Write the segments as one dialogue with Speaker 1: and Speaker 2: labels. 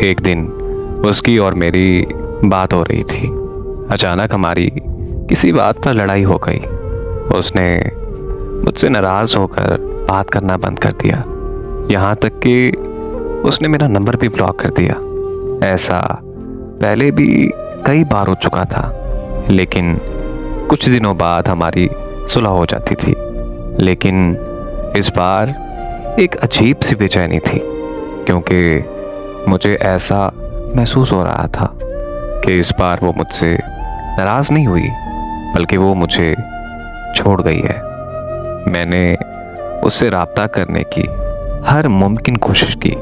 Speaker 1: एक दिन उसकी और मेरी बात हो रही थी। अचानक हमारी किसी बात पर लड़ाई हो गई। उसने मुझसे नाराज़ होकर बात करना बंद कर दिया। यहाँ तक कि उसने मेरा नंबर भी ब्लॉक कर दिया। ऐसा पहले भी कई बार हो चुका था, लेकिन कुछ दिनों बाद हमारी सुलह हो जाती थी। लेकिन इस बार एक अजीब सी बेचैनी थी, क्योंकि मुझे ऐसा महसूस हो रहा था कि इस बार वो मुझसे नाराज़ नहीं हुई, बल्कि वो मुझे छोड़ गई है। मैंने उससे राब्ता करने की हर मुमकिन कोशिश की,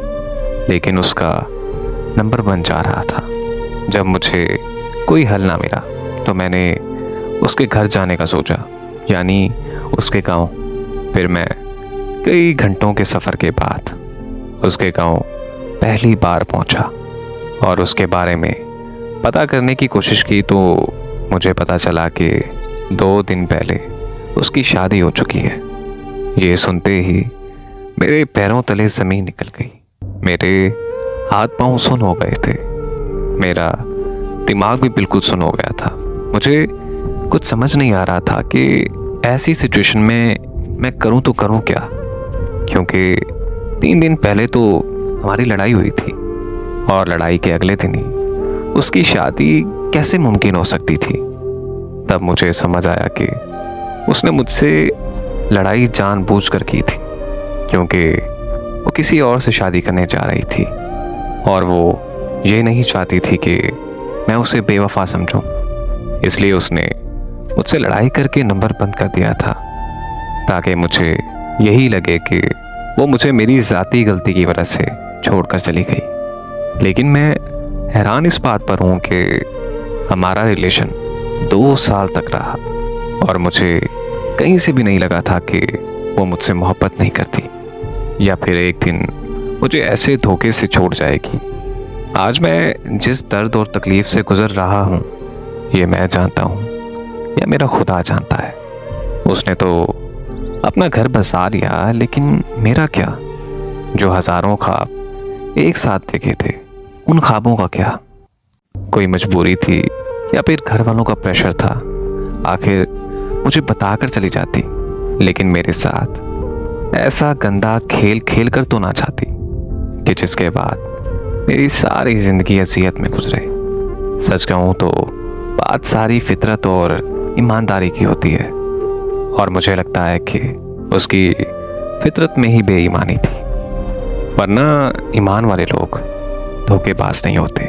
Speaker 1: लेकिन उसका नंबर बन जा रहा था। जब मुझे कोई हल ना मिला तो मैंने उसके घर जाने का सोचा, यानी उसके गांव। फिर मैं कई घंटों के सफ़र के बाद उसके गांव पहली बार पहुंचा और उसके बारे में पता करने की कोशिश की तो मुझे पता चला कि 2 दिन पहले उसकी शादी हो चुकी है। ये सुनते ही मेरे पैरों तले ज़मीन निकल गई। मेरे हाथ पांव सुन हो गए थे। मेरा दिमाग भी बिल्कुल सुन हो गया था। मुझे कुछ समझ नहीं आ रहा था कि ऐसी सिचुएशन में मैं करूं तो करूं क्या, क्योंकि 3 दिन पहले तो हमारी लड़ाई हुई थी और लड़ाई के अगले दिन ही उसकी शादी कैसे मुमकिन हो सकती थी। तब मुझे समझ आया कि उसने मुझसे लड़ाई जानबूझकर की थी, क्योंकि वो किसी और से शादी करने जा रही थी और वो ये नहीं चाहती थी कि मैं उसे बेवफा समझूं। इसलिए उसने मुझसे लड़ाई करके नंबर बंद कर दिया था, ताकि मुझे यही लगे कि वो मुझे मेरी ज़ाती गलती की वजह से छोड़कर चली गई। लेकिन मैं हैरान इस बात पर हूँ कि हमारा रिलेशन 2 साल तक रहा और मुझे कहीं से भी नहीं लगा था कि वो मुझसे मोहब्बत नहीं करती या फिर एक दिन मुझे ऐसे धोखे से छोड़ जाएगी। आज मैं जिस दर्द और तकलीफ़ से गुज़र रहा हूँ, ये मैं जानता हूँ या मेरा खुदा जानता है। उसने तो अपना घर बसा लिया, लेकिन मेरा क्या? जो हज़ारों ख्वाब एक साथ देखे थे, उन ख्वाबों का क्या? कोई मजबूरी थी या फिर घर वालों का प्रेशर था? आखिर मुझे बताकर चली जाती, लेकिन मेरे साथ ऐसा गंदा खेल खेल कर तो ना चाहती कि जिसके बाद मेरी सारी ज़िंदगी अज़ियत में गुजरे। सच कहूँ तो बात सारी फितरत और ईमानदारी की होती है, और मुझे लगता है कि उसकी फितरत में ही बेईमानी थी, वरना ईमान वाले लोग धोखेबाज नहीं होते।